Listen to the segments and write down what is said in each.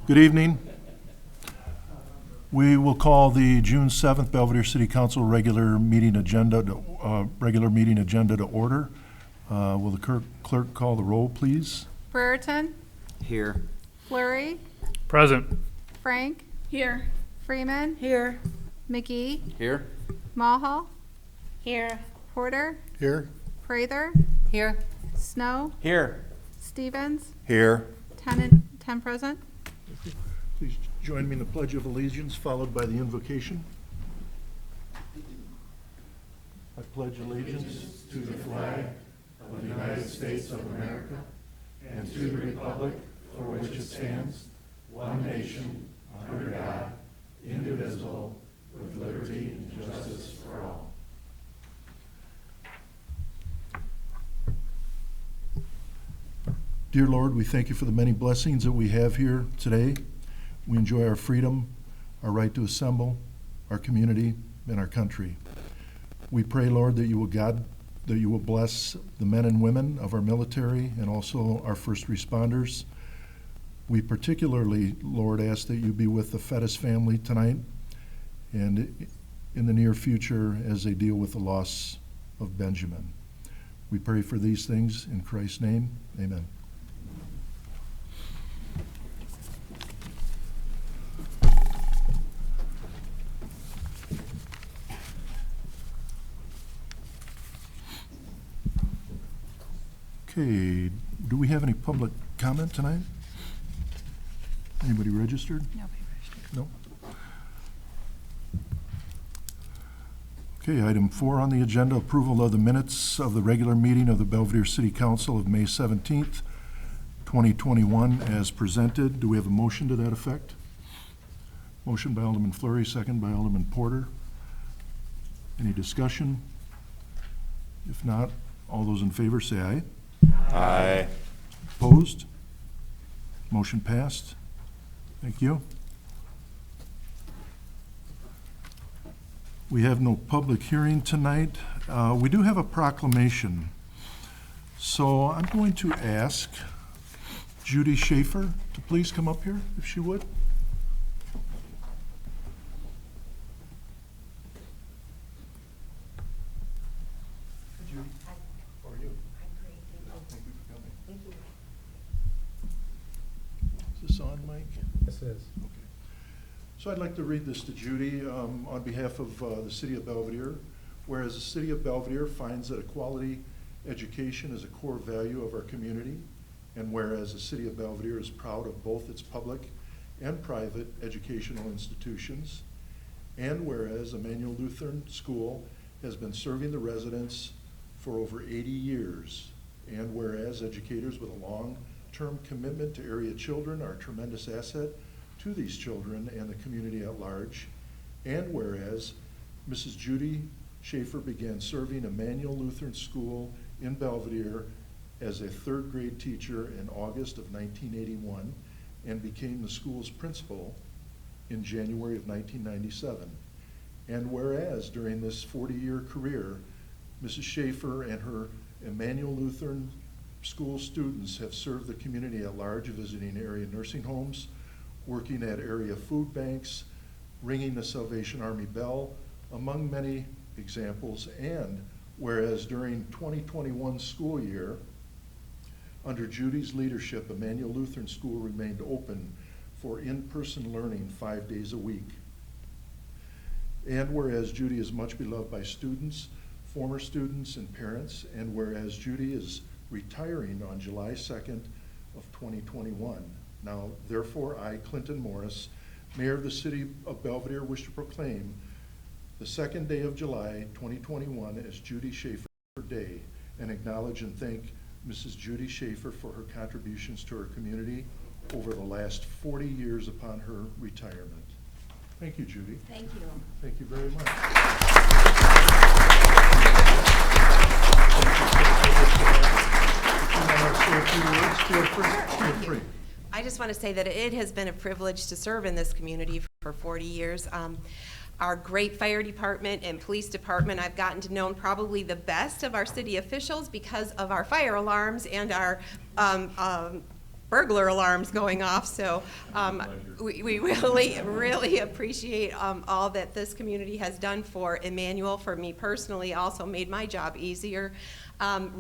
Good evening. We will call the June 7th Belvedere City Council regular meeting agenda to order. Will the clerk call the roll, please? Brereton, Here. Fleury, Present. Frank, Here. Freeman, Here. McGee, Here. Mulhall, Here. Porter, Here. Prather, Here. Snow, Here. Stevens, Here. 10 present. Please join me in the Pledge of Allegiance, followed by the invocation. I pledge allegiance to the flag of the United States of America and to the republic for which it stands, one nation, under God, indivisible, with liberty and justice for all. Dear Lord, we thank you for the many blessings that we have here today. We enjoy our freedom, our right to assemble, our community, and our country. We pray, Lord, that you will bless the men and women of our military and also our first responders. We particularly, Lord, ask that you be with the Fettis family tonight and in the near future as they deal with the loss of Benjamin. We pray for these things in Christ's name. Amen. Okay, do we have any public comment tonight? Anybody registered? Nobody registered. No? Okay, item 4 on the agenda, approval of the minutes of the regular meeting of the Belvedere City Council of May 17th, 2021 as presented. Do we have a motion to that effect? Motion by Alderman Fleury, second by Alderman Porter. Any discussion? If not, all those in favor say aye. Aye. Opposed? Motion passed. Thank you. We have no public hearing tonight. We do have a proclamation. So I'm going to ask Judy Schaefer to please come up here, if she would. Judy, how are you? I'm great, Thank you for coming. thank you. Is this on, Mike? This is. Okay. So I'd like to read this to Judy on behalf of the City of Belvedere. Whereas the City of Belvedere finds that a quality education is a core value of our community, and whereas the City of Belvedere is proud of both its public and private educational institutions, and whereas Emmanuel Lutheran School has been serving the residents for over 80 years, and whereas educators with a long-term commitment to area children are a tremendous asset to these children and the community at large, and whereas Mrs. Judy Schaefer began serving Emmanuel Lutheran School in Belvedere as a third grade teacher in August of 1981 and became the school's principal in January of 1997. And whereas during this 40-year career, Mrs. Schaefer and her Emmanuel Lutheran School students have served the community at large, visiting area nursing homes, working at area food banks, ringing the Salvation Army bell, among many examples. And whereas during 2021 school year, under Judy's leadership, Emmanuel Lutheran School remained open for in-person learning 5 days a week. And whereas Judy is much beloved by students, former students, and parents, and whereas Judy is retiring on July 2nd of 2021. Now, therefore, I, Clinton Morris, Mayor of the City of Belvedere, wish to proclaim the second day of July 2021 as Judy Schaefer Day and acknowledge and thank Mrs. Judy Schaefer for her contributions to our community over the last 40 years upon her retirement. Thank you, Judy. Thank you. Thank you very much. Feel free. I just want to say that it has been a privilege to serve in this community for 40 years. Our great fire department and police department, I've gotten to know probably the best of our city officials because of our fire alarms and our burglar alarms going off. So we really, really appreciate all that this community has done for Emmanuel, for me personally, also made my job easier.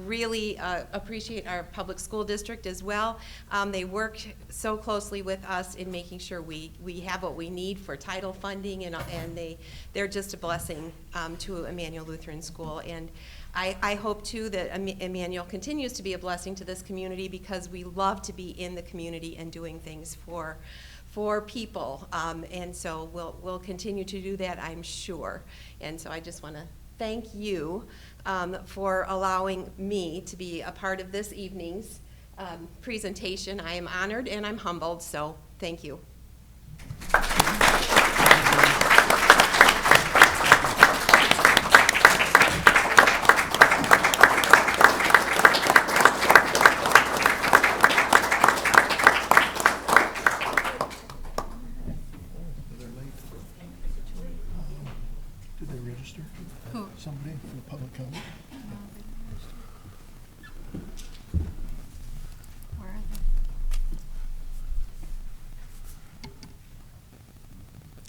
Really appreciate our public school district as well. They work so closely with us in making sure we have what we need for title funding, and they're just a blessing to Emmanuel Lutheran School. And I hope too that Emmanuel continues to be a blessing to this community, because we love to be in the community and doing things for people. And so we'll continue to do that, I'm sure. And so I just want to thank you for allowing me to be a part of this evening's presentation. I am honored and I'm humbled, so thank you. Did they register? Who? Somebody for the public comment? Where are they?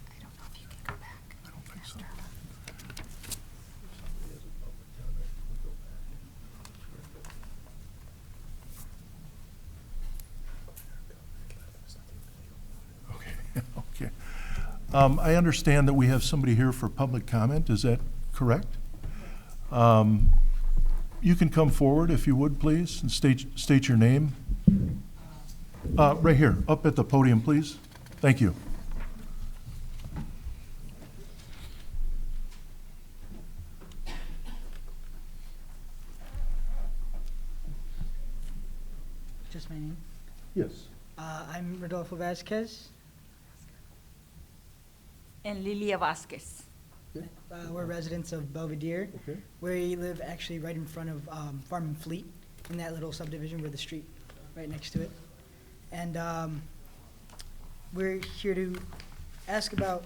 I don't know if you can go back. I don't think so. Okay, okay. I understand that we have somebody here for public comment. Is that correct? You can come forward if you would, please, and state your name. Right here, up at the podium, please. Thank you. Just my name. Yes. I'm Rodolfo Vasquez. And Lilia Vasquez. We're residents of Belvedere. Okay. We live actually right in front of Farm and Fleet, in that little subdivision with the street right next to it. And we're here to ask about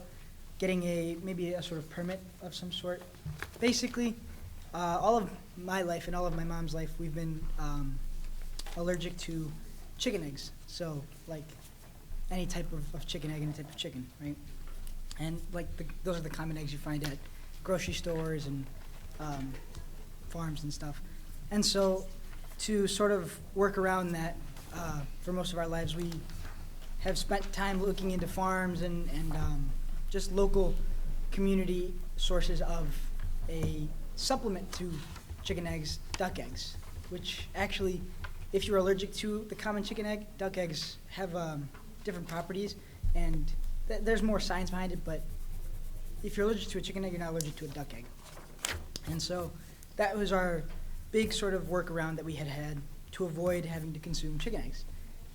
getting maybe a sort of permit of some sort. Basically, all of my life and all of my mom's life, we've been allergic to chicken eggs. So like any type of chicken egg, any type of chicken, right? And like those are the common eggs you find at grocery stores and farms and stuff. And so to sort of work around that, for most of our lives, we have spent time looking into farms and just local community sources of a supplement to chicken eggs, duck eggs, which actually, if you're allergic to the common chicken egg, duck eggs have different properties, and there's more science behind it, but if you're allergic to a chicken egg, you're not allergic to a duck egg. And so that was our big sort of workaround that we had to avoid having to consume chicken eggs.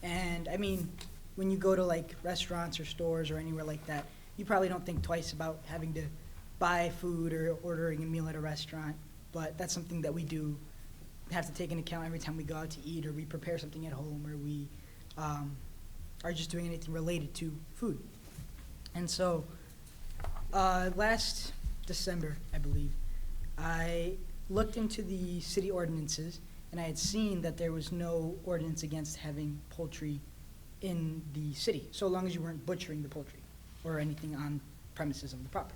And I mean, when you go to like restaurants or stores or anywhere like that, you probably don't think twice about having to buy food or ordering a meal at a restaurant, but that's something that we do have to take into account every time we go out to eat, or we prepare something at home, or we are just doing anything related to food. And so last December, I believe, I looked into the city ordinances, and I had seen that there was no ordinance against having poultry in the city, so long as you weren't butchering the poultry or anything on premises of the property.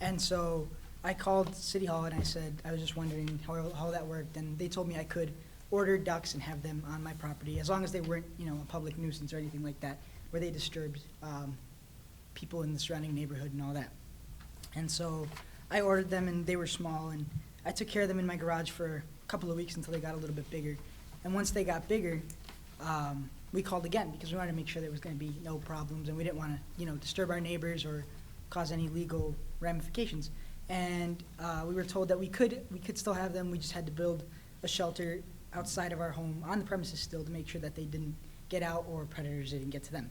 And so I called City Hall and I said, I was just wondering how that worked, and they told me I could order ducks and have them on my property, as long as they weren't, a public nuisance or anything like that, where they disturbed people in the surrounding neighborhood and all that. And so I ordered them, and they were small, and I took care of them in my garage for a couple of weeks until they got a little bit bigger. And once they got bigger, we called again, because we wanted to make sure there was going to be no problems, and we didn't want to, disturb our neighbors or cause any legal ramifications. And we were told that we could still have them. We just had to build a shelter outside of our home, on the premises still, to make sure that they didn't get out or predators didn't get to them.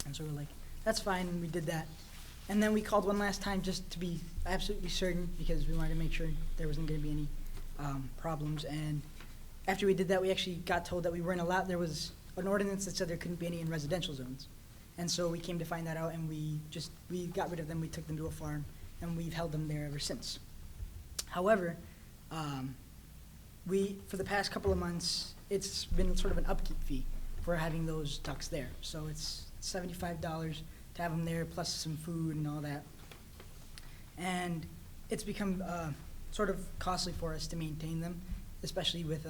And so we're like, that's fine, and we did that. And then we called one last time just to be absolutely certain, because we wanted to make sure there wasn't going to be any problems. And after we did that, we actually got told that we weren't allowed. There was an ordinance that said there couldn't be any in residential zones. And so we came to find that out, and we got rid of them. We took them to a farm, and we've held them there ever since. However, for the past couple of months, it's been sort of an upkeep fee for having those ducks there. So it's $75 to have them there, plus some food and all that. And it's become sort of costly for us to maintain them, especially with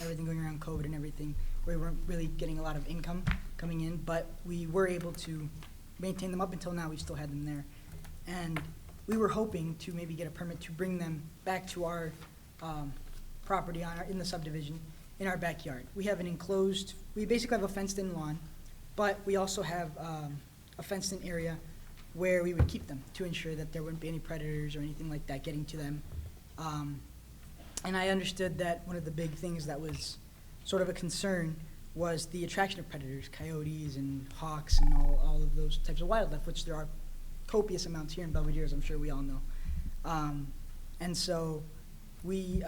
everything going around COVID and everything. We weren't really getting a lot of income coming in, but we were able to maintain them up until now. We still had them there. And we were hoping to maybe get a permit to bring them back to our property in the subdivision, in our backyard. We have an enclosed, we basically have a fenced-in lawn, but we also have a fenced-in area where we would keep them to ensure that there wouldn't be any predators or anything like that getting to them. And I understood that one of the big things that was sort of a concern was the attraction of predators, coyotes and hawks and all of those types of wildlife, which there are copious amounts here in Belvedere, as I'm sure we all know. And so we,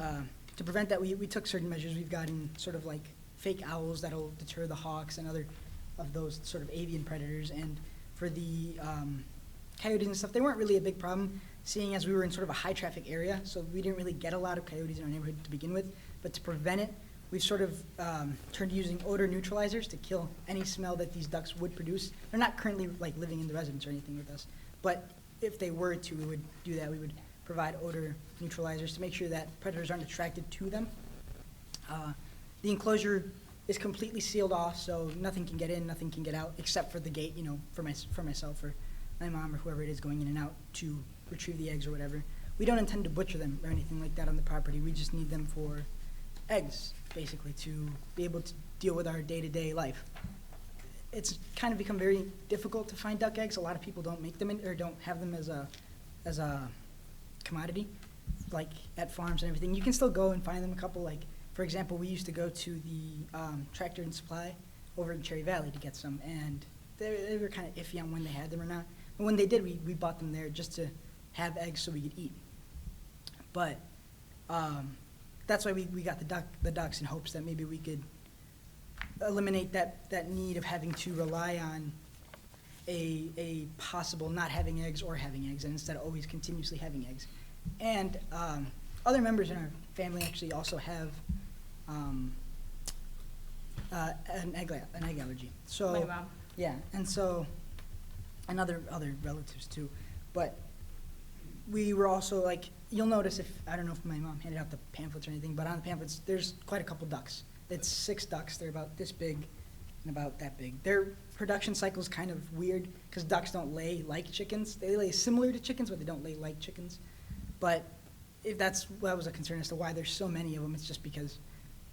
to prevent that, we took certain measures. We've gotten sort of like fake owls that'll deter the hawks and other of those sort of avian predators. And for the coyotes and stuff, they weren't really a big problem, seeing as we were in sort of a high-traffic area, so we didn't really get a lot of coyotes in our neighborhood to begin with. But to prevent it, we've sort of turned to using odor neutralizers to kill any smell that these ducks would produce. They're not currently like living in the residence or anything with us, but if they were to, we would do that. We would provide odor neutralizers to make sure that predators aren't attracted to them. The enclosure is completely sealed off, so nothing can get in, nothing can get out, except for the gate, you know, for myself or my mom or whoever it is going in and out to retrieve the eggs or whatever. We don't intend to butcher them or anything like that on the property. We just need them for eggs, basically, to be able to deal with our day-to-day life. It's kind of become very difficult to find duck eggs. A lot of people don't make them or don't have them as a commodity, like at farms and everything. You can still go and find them. A couple, like, for example, we used to go to the Tractor and Supply over in Cherry Valley to get some, and they were kind of iffy on when they had them or not. But when they did, we bought them there just to have eggs so we could eat. But that's why we got the ducks in hopes that maybe we could eliminate that need of having to rely on a possible not having eggs or having eggs, and instead of always continuously having eggs. And other members in our family actually also have an egg allergy. So My mom. yeah, and so and other relatives too. But we were also like, you'll notice if, I don't know if my mom handed out the pamphlets or anything, but on the pamphlets, there's quite a couple ducks. It's 6 ducks. They're about this big and about that big. Their production cycle is kind of weird because ducks don't lay like chickens. They lay similar to chickens, but they don't lay like chickens. But if that was a concern as to why there's so many of them, it's just because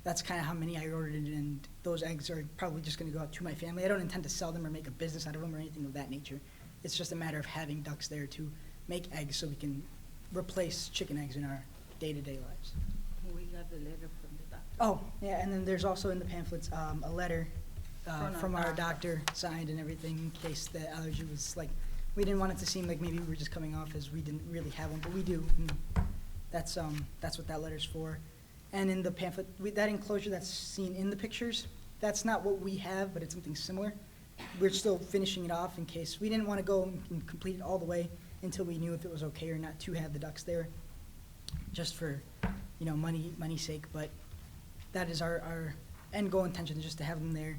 that's kind of how many I ordered, and those eggs are probably just going to go out to my family. I don't intend to sell them or make a business out of them or anything of that nature. It's just a matter of having ducks there to make eggs so we can replace chicken eggs in our day-to-day lives. We got the letter from the doctor. Oh, yeah, and then there's also in the pamphlets a letter from our doctor. doctor signed and everything in case the allergy was like, we didn't want it to seem like maybe we were just coming off as we didn't really have one, but we do. And that's what that letter's for. And in the pamphlet, that enclosure that's seen in the pictures, that's not what we have, but it's something similar. We're still finishing it off in case we didn't want to go and complete it all the way until we knew if it was okay or not to have the ducks there, just for, you know, money's sake. But that is our end goal intention, is just to have them there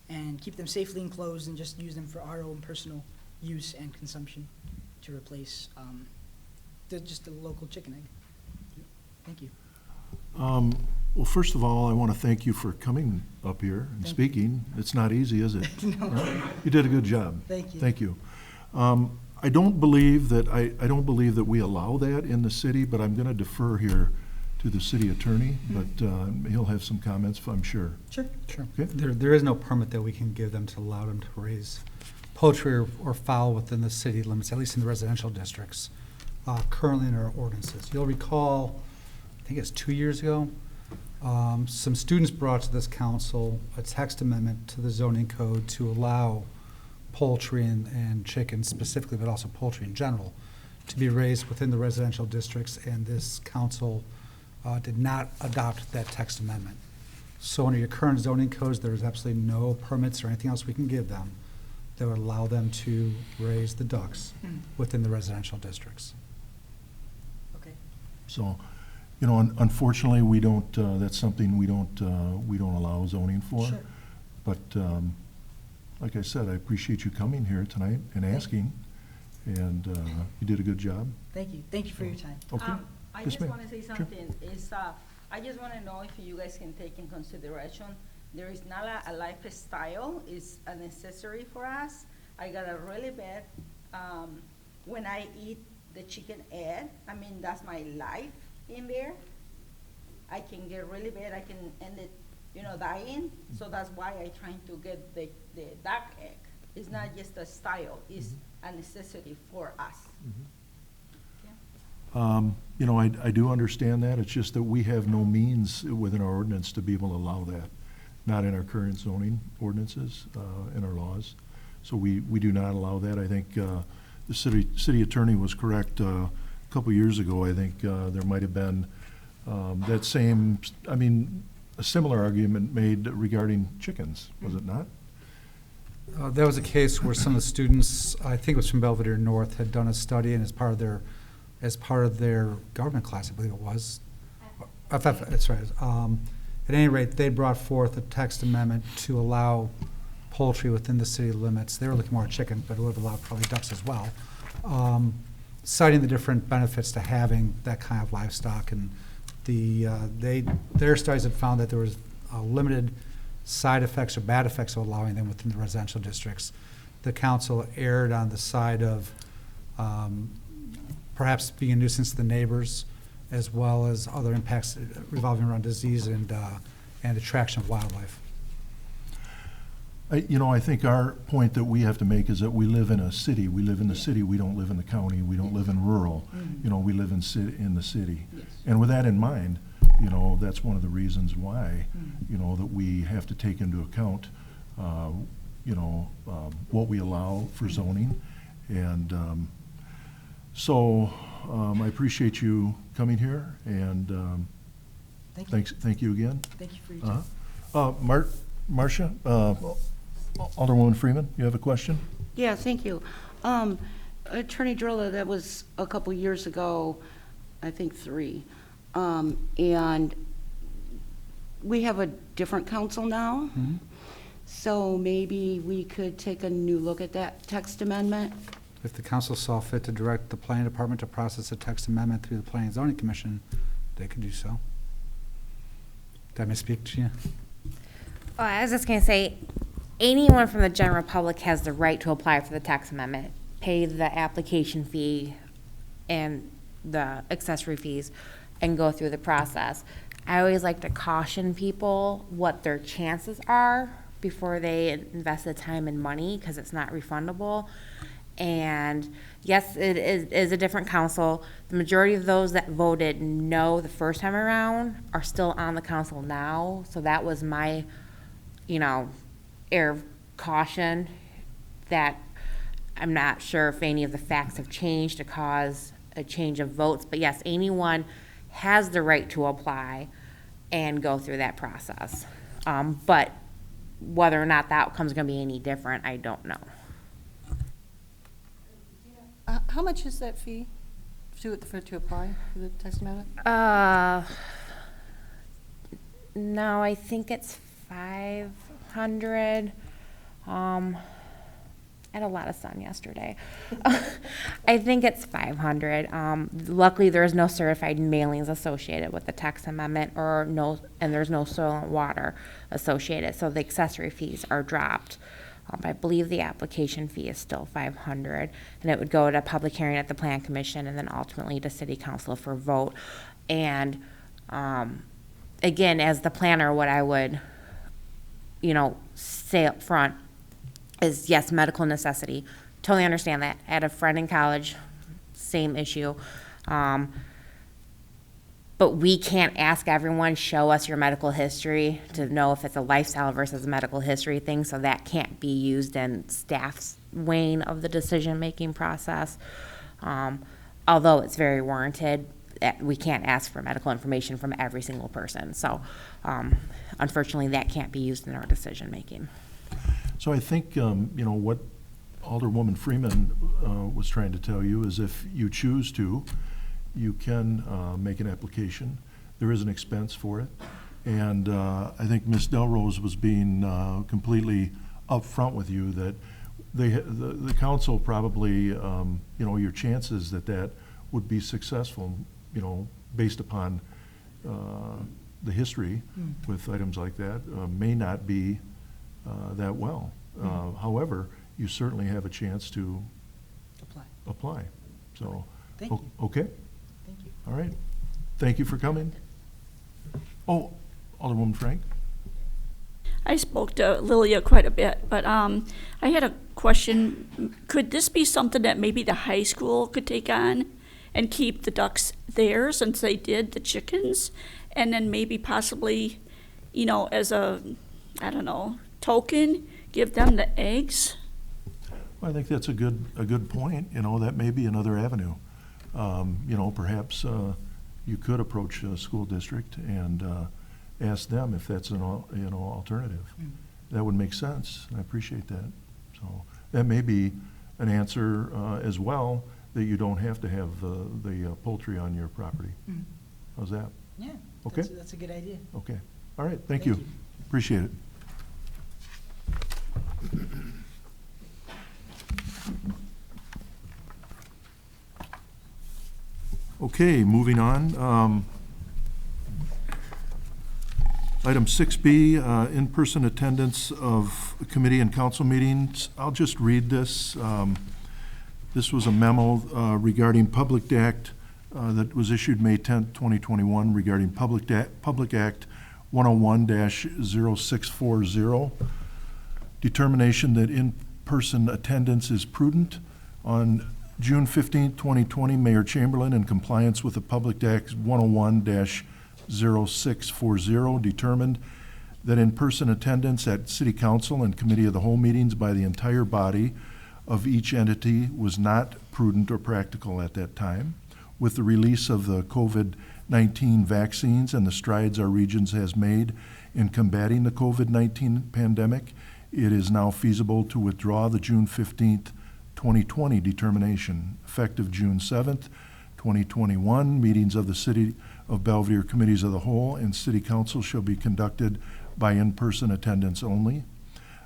and keep them safely enclosed and just use them for our own personal use and consumption to replace just the local chicken egg. Thank you. Well, first of all, I want to thank you for coming up here and speaking. It's not easy, is it? No. Right? You did a good job. Thank you. Thank you. I don't believe that we allow that in the city, but I'm going to defer here to the city attorney, but he'll have some comments, I'm sure. Sure. Sure. Okay. There is no permit that we can give them to allow them to raise poultry or fowl within the city limits, at least in the residential districts, currently in our ordinances. You'll recall, I think it's 2 years ago, some students brought to this council a text amendment to the zoning code to allow poultry and chickens specifically, but also poultry in general, to be raised within the residential districts, and this council did not adopt that text amendment. So under your current zoning codes, there is absolutely no permits or anything else we can give them that would allow them to raise the ducks within the residential districts. Okay. So, unfortunately, we don't, that's something we don't allow zoning for. Sure. But like I said, I appreciate you coming here tonight and asking, and you did a good job. Thank you. Thank you for your time. Okay? I Yes, just ma'am. want to say Sure. something, I just want to know if you guys can take in consideration, there is not a lifestyle, it's an accessory for us. I got a really bad, when I eat the chicken egg, I mean, that's my life in there. I can get really bad, I can end it, dying, so that's why I trying to get the duck egg. It's not just a style, it's a necessity for us. I do understand that. It's just that we have no means within our ordinance to be able to allow that, not in our current zoning ordinances, in our laws. So we do not allow that. I think the city attorney was correct a couple years ago. I think there might have been that same, a similar argument made regarding chickens, was it not? There was a case where some of the students, I think it was from Belvedere North, had done a study, and as part of their government class, I believe it was. That's right. At any rate, they brought forth a text amendment to allow poultry within the city limits. They were looking more at chicken, but it would have allowed probably ducks as well. Citing the different benefits to having that kind of livestock, and their studies had found that there was limited side effects or bad effects of allowing them within the residential districts. The council erred on the side of perhaps being a nuisance to the neighbors, as well as other impacts revolving around disease and attraction of wildlife. I think our point that we have to make is that we live in a city. We live in the city. We don't live in the county. We don't live in rural. We live in the city. Yes. And with that in mind, that's one of the reasons why, that we have to take into account, what we allow for zoning. And so I appreciate you coming here, and Thank you. thank you again. Thank you for your time. Marcia, Alderwoman Freeman, you have a question? Yeah, thank you. Attorney Drilla, that was a couple years ago, I think 3. And we have a different council now. So maybe we could take a new look at that text amendment. If the council saw fit to direct the planning department to process a text amendment through the Planning and Zoning Commission, they could do so. Did I misspeak to you? Well, I was just gonna say, anyone from the general public has the right to apply for the text amendment, pay the application fee and the accessory fees, and go through the process. I always like to caution people what their chances are before they invest the time and money, because it's not refundable. And yes, it is a different council. The majority of those that voted no the first time around are still on the council now. So that was my, air of caution, that I'm not sure if any of the facts have changed to cause a change of votes. But yes, anyone has the right to apply and go through that process. But whether or not the outcome's gonna be any different, I don't know. How much is that fee to apply for the text amendment? No, I think it's 500. I had a lot of sun yesterday. I think it's 500. Luckily, there's no certified mailings associated with the text amendment, and there's no soil and water associated, so the accessory fees are dropped. I believe the application fee is still 500, and it would go to public hearing at the Plan Commission and then ultimately to City Council for vote. And again, as the planner, what I would, say up front is yes, medical necessity. Totally understand that. I had a friend in college, same issue. But we can't ask everyone, show us your medical history to know if it's a lifestyle versus a medical history thing, so that can't be used in staff's weighing of the decision-making process. Although it's very warranted, we can't ask for medical information from every single person. So unfortunately, that can't be used in our decision-making. So I think, what Alderwoman Freeman was trying to tell you is if you choose to, you can make an application. There is an expense for it. And I think Ms. Delrose was being completely upfront with you that the council probably, your chances that would be successful, based upon the history with items like that, may not be that well. However, you certainly have a chance to apply. So, Thank you. okay? Thank you. All right. Thank you for coming. Oh, Alderwoman Frank? I spoke to Lilia quite a bit, but I had a question. Could this be something that maybe the high school could take on and keep the ducks there since they did the chickens? And then maybe possibly, as a, token, give them the eggs? Well, I think that's a good point. That may be another avenue. Perhaps you could approach a school district and ask them if that's an alternative. That would make sense. I appreciate that. So that may be an answer as well, that you don't have to have the poultry on your property. How's that? Yeah. Okay. That's a good idea. Okay. All right. Thank Thank you. you. Appreciate it. Okay, moving on. Item 6B, in-person attendance of committee and council meetings. I'll just read this. This was a memo regarding Public Act that was issued May 10th, 2021, regarding Public Act 101-0640, determination that in-person attendance is prudent. On June 15th, 2020, Mayor Chamberlain, in compliance with the Public Act 101-0640, determined that in-person attendance at City Council and Committee of the Whole meetings by the entire body of each entity was not prudent or practical at that time. With the release of the COVID-19 vaccines and the strides our regions has made in combating the COVID-19 pandemic, it is now feasible to withdraw the June 15th, 2020 determination. Effective June 7th, 2021, meetings of the City of Belvedere Committees of the Whole and City Council shall be conducted by in-person attendance only.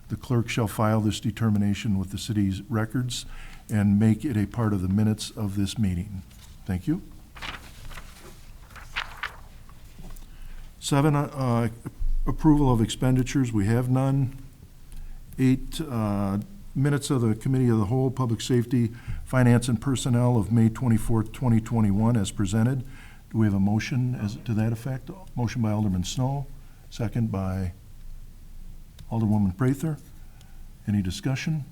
The clerk shall file this determination with the city's records and make it a part of the minutes of this meeting. Thank you. 7, approval of expenditures. We have none. 8, minutes of the Committee of the Whole, Public Safety, Finance, and Personnel of May 24th, 2021, as presented. Do we have a motion as to that effect? Motion by Alderman Snow, second by Alderwoman Prather. Any discussion?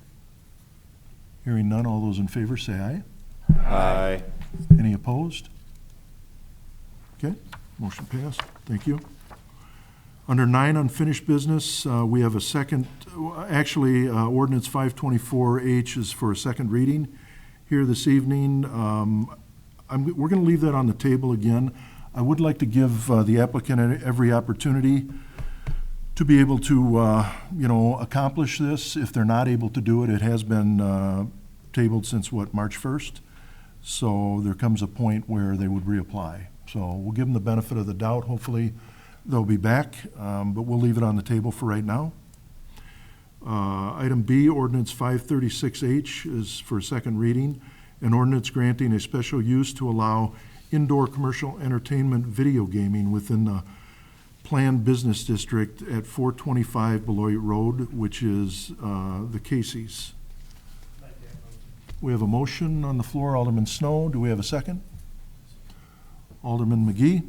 Hearing none, all those in favor say aye. Aye. Any opposed? Okay, motion passed. Thank you. Under 9, unfinished business, we have a second, ordinance 524H is for a second reading here this evening. We're going to leave that on the table again. I would like to give the applicant every opportunity to be able to, accomplish this. If they're not able to do it, it has been tabled since, March 1st? So there comes a point where they would reapply. So we'll give them the benefit of the doubt. Hopefully they'll be back, but we'll leave it on the table for right now. Item B, ordinance 536H is for second reading. An ordinance granting a special use to allow indoor commercial entertainment video gaming within the planned business district at 425 Beloit Road, which is the Casey's. We have a motion on the floor. Alderman Snow, do we have a second? Alderman McGee,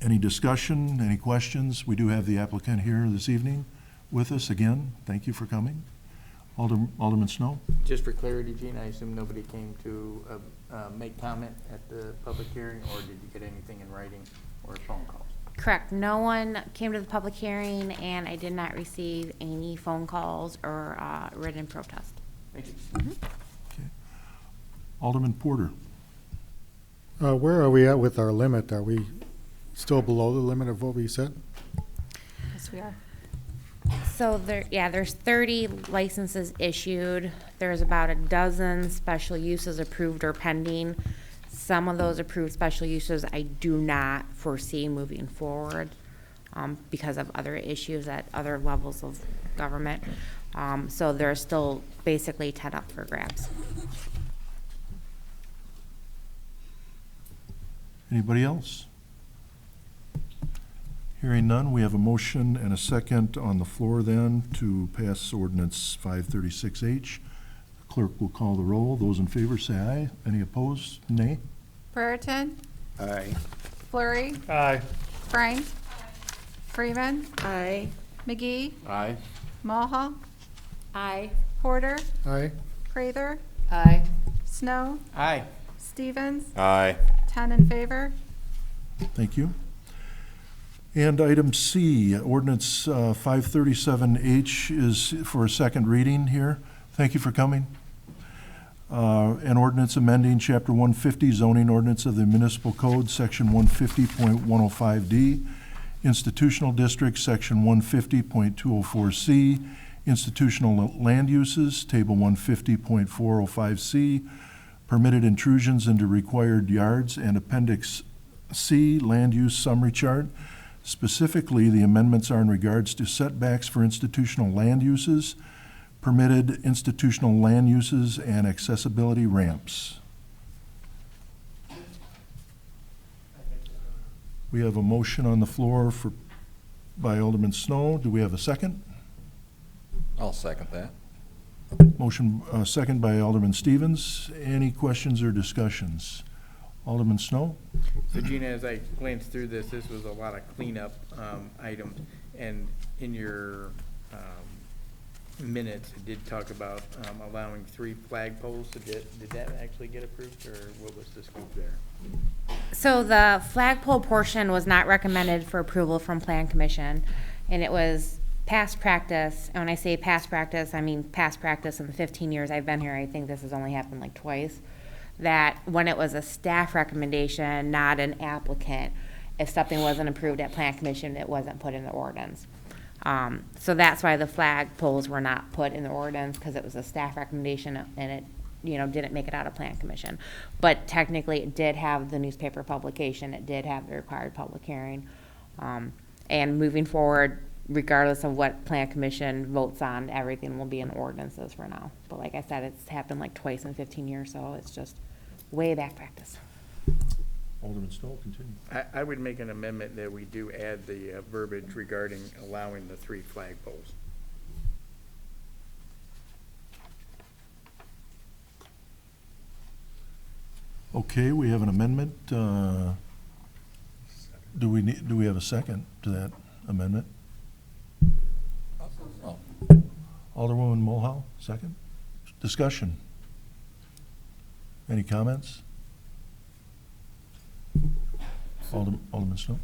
any discussion, any questions? We do have the applicant here this evening with us again. Thank you for coming. Alderman Snow? Just for clarity, Gene, I assume nobody came to make comment at the public hearing, or did you get anything in writing or a phone call? Correct. No one came to the public hearing, and I did not receive any phone calls or written protest. Thank you. Okay. Alderman Porter? Where are we at with our limit? Are we still below the limit of what we set? Yes, we are. So there's 30 licenses issued. There's about a dozen special uses approved or pending. Some of those approved special uses I do not foresee moving forward. because of other issues at other levels of government. So they're still basically 10 up for grabs. Anybody else? Hearing none, we have a motion and a second on the floor then to pass ordinance 536H. Clerk will call the roll. Those in favor say aye. Any opposed? Nay. Brereton, Aye. Flurry, Aye. Frank, Freeman, Aye. McGee, Aye. Mulhall, Aye. Porter, Aye. Prather, Aye. Snow, Aye. Stevens, Aye. 10 in favor. Thank you. And item C, ordinance 537H is for a second reading here. Thank you for coming. An ordinance amending Chapter 150 zoning ordinance of the municipal code, Section 150.105D, institutional districts, Section 150.204C, institutional land uses, Table 150.405C, permitted intrusions into required yards, and Appendix C, land use summary chart. Specifically, the amendments are in regards to setbacks for institutional land uses, permitted institutional land uses, and accessibility ramps. We have a motion on the floor by Alderman Snow. Do we have a second? I'll second that. Motion, second by Alderman Stevens. Any questions or discussions? Alderman Snow? So Gina, as I glanced through this, this was a lot of cleanup items, and in your minutes, it did talk about allowing 3 flagpoles. So did that actually get approved, or what was the scoop there? So the flagpole portion was not recommended for approval from Plan Commission, and it was past practice. And when I say past practice, I mean past practice in the 15 years I've been here. I think this has only happened like twice. That when it was a staff recommendation, not an applicant, if something wasn't approved at Plan Commission, it wasn't put in the ordinance. So that's why the flag poles were not put in the ordinance, because it was a staff recommendation and it, didn't make it out of Plan Commission. But technically, it did have the newspaper publication, it did have the required public hearing. And moving forward, regardless of what Plan Commission votes on, everything will be in ordinances for now. But like I said, it's happened like twice in 15 years, so it's just way back practice. Alderman Stoll, continue. I would make an amendment that we do add the verbiage regarding allowing the 3 flagpoles. Okay, we have an amendment. Do we have a second to that amendment? Oh. Alderwoman Mulhall, second. Discussion. Any comments? Alderman Snow?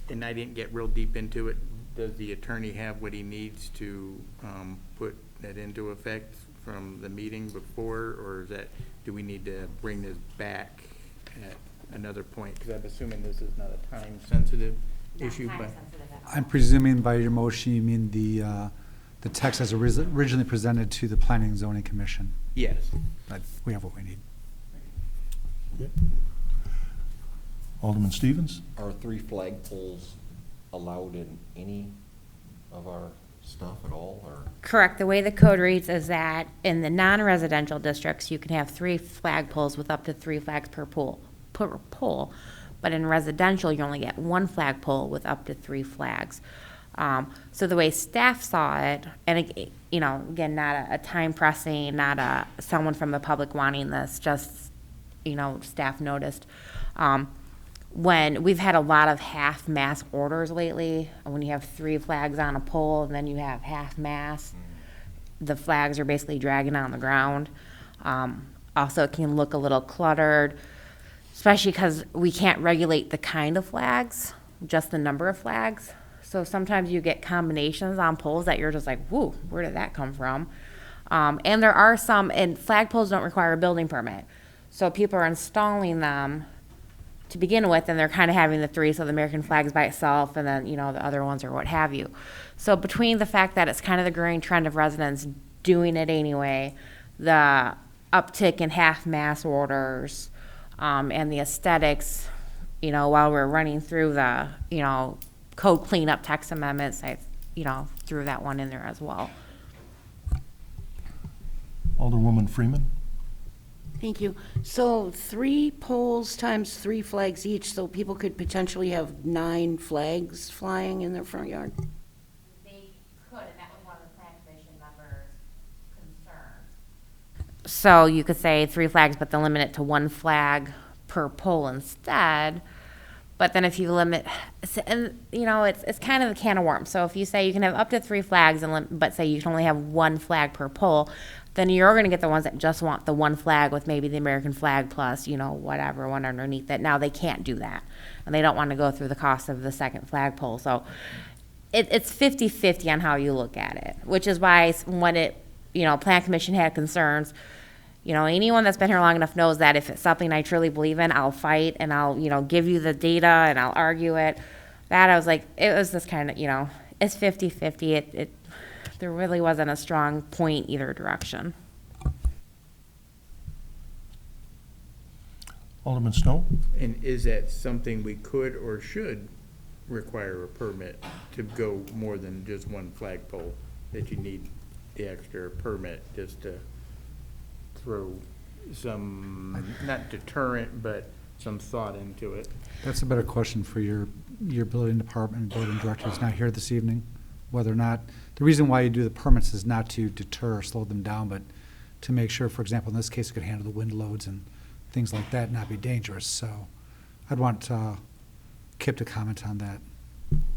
And I didn't get real deep into it. Does the attorney have what he needs to put that into effect from the meeting before, or do we need to bring this back at another point? Because I'm assuming this is not a time-sensitive issue, but. I'm presuming by your motion, you mean the text as originally presented to the Planning and Zoning Commission. Yes. But we have what we need. Okay. Alderman Stevens? Are 3 flagpoles allowed in any of our stuff at all, or? Correct. The way the code reads is that in the non-residential districts, you can have 3 flagpoles with up to 3 flags per pole. But in residential, you only get 1 flagpole with up to 3 flags. So the way staff saw it, and again, not a time pressing, not someone from the public wanting this, just, staff noticed. When we've had a lot of half-mast orders lately, when you have 3 flags on a pole and then you have half-mast, the flags are basically dragging on the ground. Also, it can look a little cluttered, especially because we can't regulate the kind of flags, just the number of flags. So sometimes you get combinations on poles that you're just like, whoa, where did that come from? And there are some, and flagpoles don't require a building permit. So people are installing them to begin with, and they're kind of having the 3, so the American flag's by itself, and then, the other ones or what have you. So between the fact that it's kind of the growing trend of residents doing it anyway, the uptick in half-mast orders, and the aesthetics, while we're running through the, code cleanup text amendments, I, threw that one in there as well. Alderwoman Freeman? Thank you. So 3 poles times 3 flags each, so people could potentially have 9 flags flying in their front yard? They could, and that was one of the plan commission members' concerns. So you could say 3 flags, but then limit it to 1 flag per pole instead. But then if you limit, and it's kind of a can of worms. So if you say you can have up to 3 flags, but say you can only have 1 flag per pole, then you're going to get the ones that just want the 1 flag with maybe the American flag plus, whatever, one underneath it. Now they can't do that. And they don't want to go through the cost of the second flagpole. So it's 50-50 on how you look at it, which is why when Plan Commission had concerns, anyone that's been here long enough knows that if it's something I truly believe in, I'll fight and I'll, give you the data and I'll argue it. That I was like, it was this kind of, it's 50-50. There really wasn't a strong point either direction. Alderman Snow? And is that something we could or should require a permit to go more than just 1 flagpole? That you need the extra permit just to throw some, not deterrent, but some thought into it? That's a better question for your building department and building director who's not here this evening. Whether or not, the reason why you do the permits is not to deter or slow them down, but to make sure, for example, in this case, it could handle the wind loads and things like that, not be dangerous. So I'd want Kip to comment on that.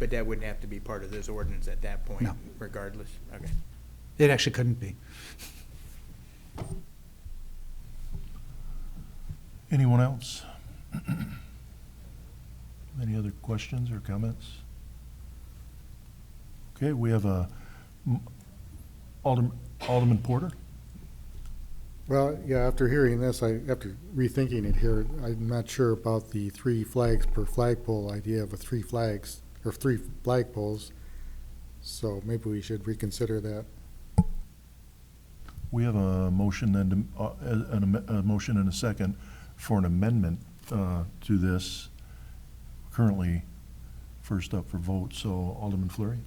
But that wouldn't have to be part of this ordinance at that point? No. Regardless? Okay. It actually couldn't be. Anyone else? Any other questions or comments? Okay, we have Alderman Porter. Well, yeah, after hearing this, after rethinking it here, I'm not sure about the 3 flags per flagpole idea of 3 flags, or 3 flagpoles. So maybe we should reconsider that. We have a motion and a motion and a second for an amendment to this. Currently, first up for vote. So Alderman Fleury.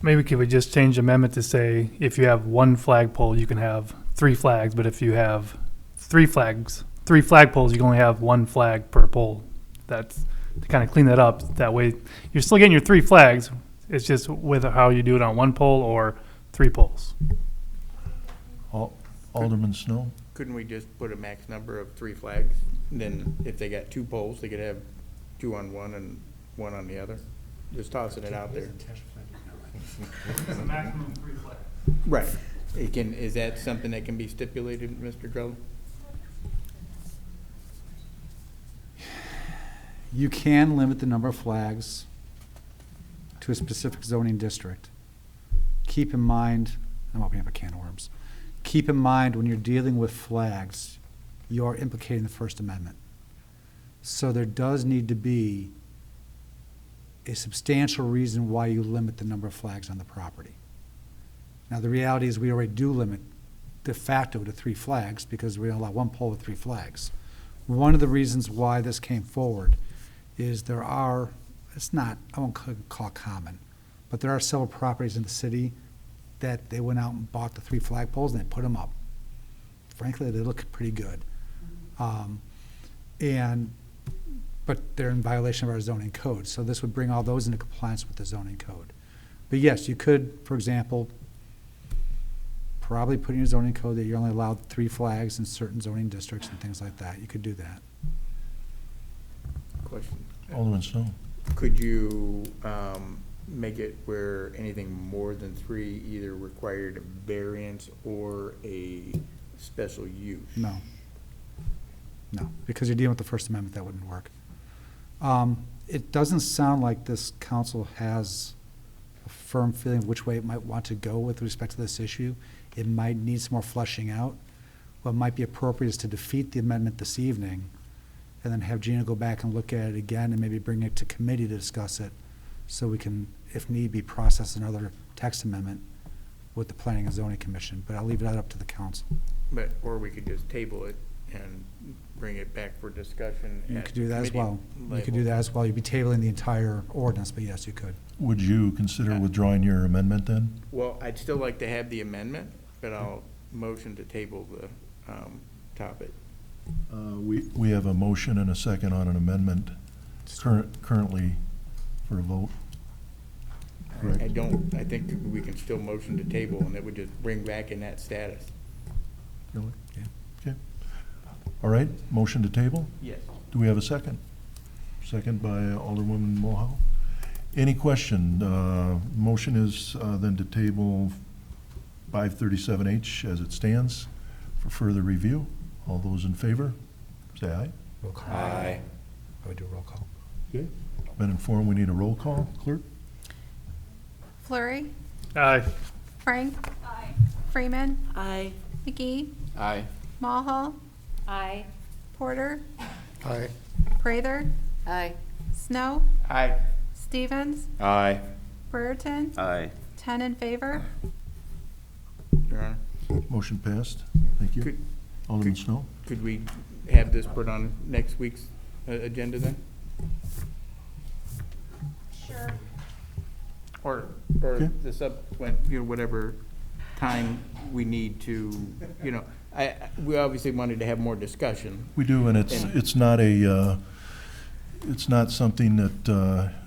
Maybe could we just change the amendment to say if you have 1 flagpole, you can have 3 flags, but if you have 3 flagpoles, you can only have 1 flag per pole. That's to kind of clean that up. That way, you're still getting your 3 flags. It's just whether how you do it on 1 pole or 3 poles. Alderman Snow. Couldn't we just put a max number of 3 flags? And then if they got 2 poles, they could have 2 on one and 1 on the other? Just tossing it out there. It's a maximum 3 flags. Right. Is that something that can be stipulated, Mr. Drella? You can limit the number of flags to a specific zoning district. Keep in mind, I'm opening up a can of worms. Keep in mind when you're dealing with flags, you're implicating the First Amendment. So there does need to be a substantial reason why you limit the number of flags on the property. Now, the reality is we already do limit de facto to 3 flags because we allow 1 pole with 3 flags. One of the reasons why this came forward is there are, it's not, I won't call it common, but there are several properties in the city that they went out and bought the 3 flagpoles and they put them up. Frankly, they look pretty good. But they're in violation of our zoning code. So this would bring all those into compliance with the zoning code. But yes, you could, for example, probably put in your zoning code that you're only allowed 3 flags in certain zoning districts and things like that. You could do that. Question. Alderman Snow. Could you make it where anything more than 3 either required a variance or a special use? No. No, because you're dealing with the First Amendment, that wouldn't work. It doesn't sound like this council has a firm feeling of which way it might want to go with respect to this issue. It might need some more fleshing out. What might be appropriate is to defeat the amendment this evening and then have Gina go back and look at it again and maybe bring it to committee to discuss it so we can, if need be, process another text amendment with the Planning and Zoning Commission. But I'll leave that up to the council. Or we could just table it and bring it back for discussion. You at could do that as committee well. You could do level. that as well. You'd be tabling the entire ordinance, but yes, you could. Would you consider withdrawing your amendment then? Well, I'd still like to have the amendment, but I'll motion to table the topic. We have a motion and a second on an amendment currently for a vote. Correct. I think we can still motion to table, and it would just bring back in that status. Really? Yeah. Okay. All right, motion to table? Yes. Do we have a second? Second by Alderwoman Mohau. Any question? Motion is then to table 537H as it stands for further review. All those in favor, say aye. Roll call. Aye. I would do a roll call. Okay. Been informed we need a roll call. Clerk? Flurry, Aye. Frank. Freeman, Aye. McGee, Aye. Mulhall, Aye. Porter, Aye. Prather, Aye. Snow, Aye. Stevens, Aye. Brereton, Aye. 10 in favor. Your Honor, Motion passed. Thank you. Could- Alderman Snow? could we have this put on next week's agenda then? Sure. Or Okay. the subsequent, whatever time we need to, we obviously wanted to have more discussion. We do, and it's not it's not something that,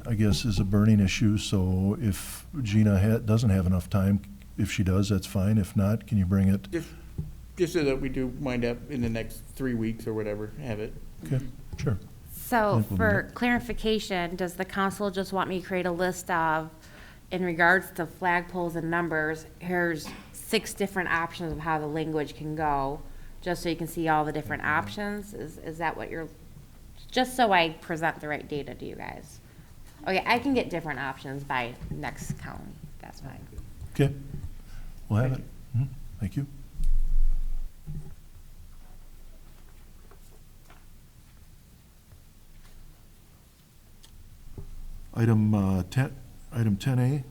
I guess, is a burning issue, so if Gina doesn't have enough time, if she does, that's fine. If not, can you bring it? Just so that we do wind up in the next 3 weeks or whatever, have it. Okay, sure. So Implement for it. clarification, does the council just want me to create a list of, in regards to flagpoles and numbers, here's 6 different options of how the language can go, just so you can see all the different options? Is that what you're, just so I present the right data to you guys? Okay, I can get different options by next count, that's fine. Okay, we'll have it. Mhm. Thank you. Item 10A,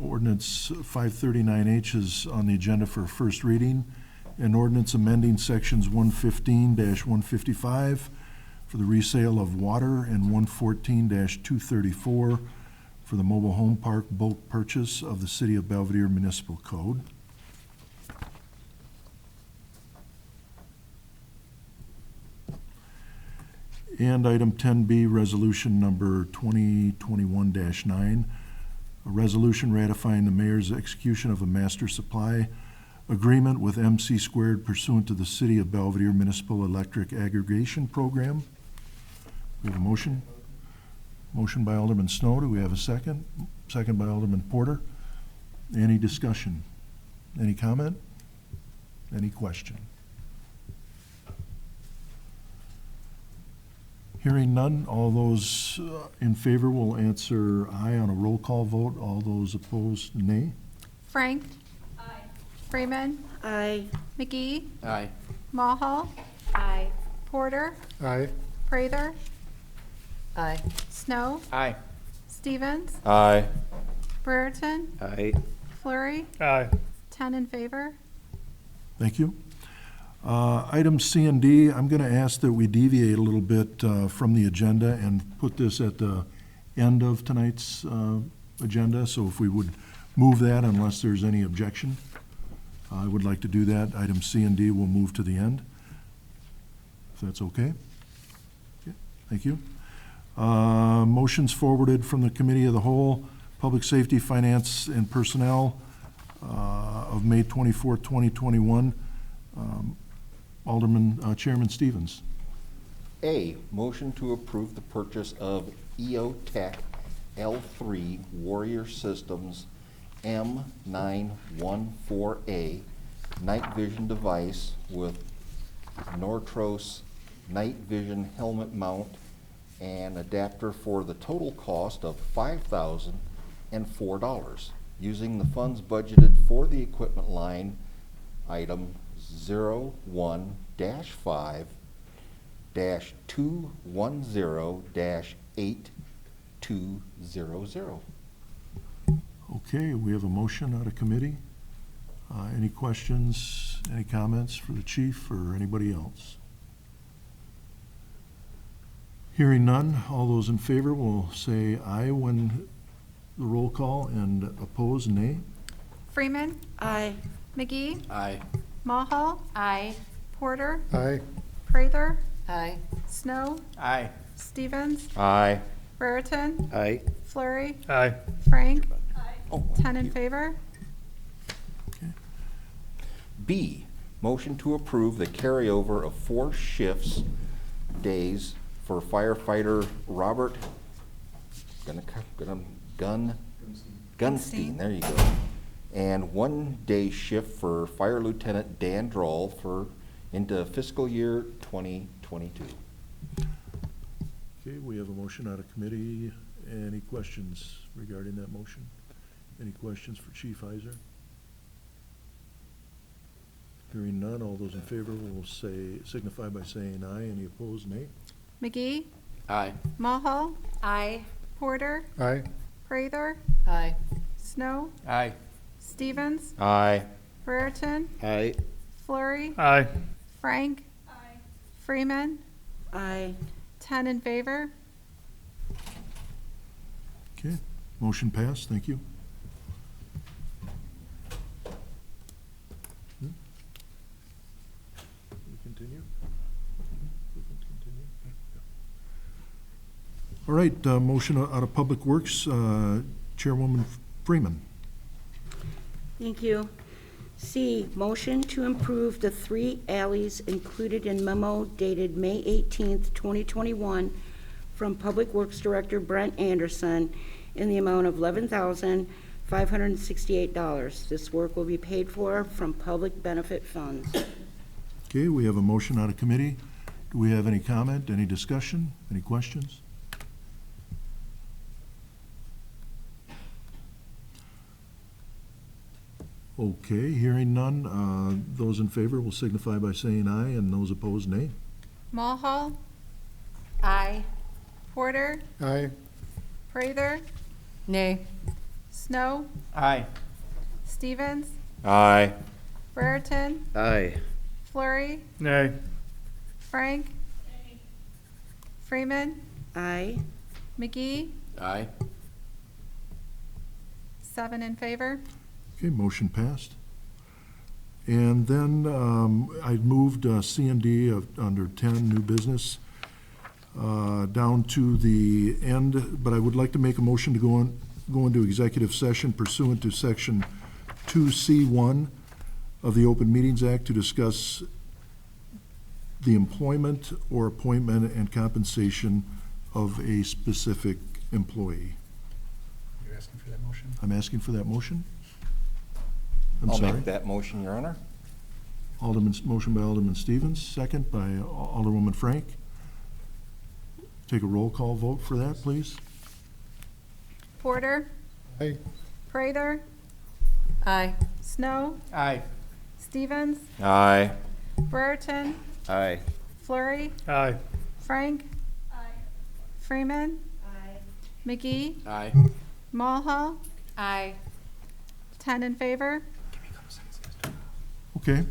ordinance 539H is on the agenda for first reading. An ordinance amending sections 115-155 for the resale of water and 114-234 for the mobile home park bulk purchase of the City of Belvedere Municipal Code. And item 10B, resolution number 2021-9, a resolution ratifying the mayor's execution of a master supply agreement with MC Squared pursuant to the City of Belvedere Municipal Electric Aggregation Program. We have a motion. Motion by Alderman Snow. Do we have a second? Second by Alderman Porter. Any discussion? Any comment? Any question? Hearing none, all those in favor will answer aye on a roll call vote. All those opposed, nay. Frank. Freeman, Aye. McGee, Aye. Mulhall, Aye. Porter, Aye. Prather, Aye. Snow, Aye. Stevens, Aye. Brereton, Aye. Flurry, Aye. 10 in favor. Thank you. Item C and D, I'm going to ask that we deviate a little bit from the agenda and put this at the end of tonight's agenda. So if we would move that unless there's any objection, I would like to do that. Item C and D will move to the end, if that's okay. Okay, thank you. Motions forwarded from the Committee of the Whole, Public Safety, Finance, and Personnel of May 24, 2021. Chairman Stevens. A, motion to approve the purchase of EOTech L3 Warrior Systems M914A night vision device with Nortros night vision helmet mount and adapter for the total cost of $5,004, using the funds budgeted for the equipment line item 01-5-210-8200. Okay, we have a motion out of committee. Any questions, any comments for the chief or anybody else? Hearing none, all those in favor will say aye when the roll call, and oppose, nay. Freeman. Aye. McGee. Aye. Mulhall. Aye. Porter. Aye. Prather. Aye. Snow. Aye. Stevens. Aye. Brereton. Aye. Flurry. Aye. Frank. Oh, 10 in favor. B, motion to approve the carryover of 4 shifts, days for firefighter Robert Gunstein, there you go. And 1 day shift for Fire Lieutenant Dan Droll into fiscal year 2022. Okay, we have a motion out of committee. Any questions regarding that motion? Any questions for Chief Heiser? Hearing none, all those in favor will signify by saying aye. Any opposed, nay. McGee. Aye. Mulhall. Aye. Porter. Aye. Prather. Aye. Snow. Aye. Stevens. Aye. Brereton. Aye. Flurry. Aye. Frank. Freeman. Aye. 10 in favor. Okay, motion passed, thank you. We continue? We can continue? Yeah. All right, motion out of Public Works, Chairwoman Freeman. Thank you. C, motion to improve the 3 alleys included in memo dated May 18th, 2021, from Public Works Director Brent Anderson in the amount of $11,568. This work will be paid for from public benefit funds. Okay, we have a motion out of committee. Do we have any comment, any discussion, any questions? Okay, hearing none, those in favor will signify by saying aye, and those opposed, nay. Mulhall. Aye. Porter. Aye. Prather. Nay. Snow. Aye. Stevens. Aye. Brereton. Aye. Flurry. Nay. Frank. Freeman. Aye. McGee. Aye. 7 in favor. Okay, motion passed. And then I moved C and D under 10, new business, down to the end, but I would like to make a motion to go into executive session pursuant to Section 2C1 of the Open Meetings Act to discuss the employment or appointment and compensation of a specific employee. You're asking for that motion? I'm asking for that motion. I'm I'll sorry. make that motion, Your Honor. Motion by Alderman Stevens, second by Alderwoman Frank. Take a roll call vote for that, please. Porter. Aye. Prather. Aye. Snow. Aye. Stevens. Aye. Brereton. Aye. Flurry. Aye. Frank. Freeman. McGee. Aye. Mulhall. Aye. 10 in favor. Okay.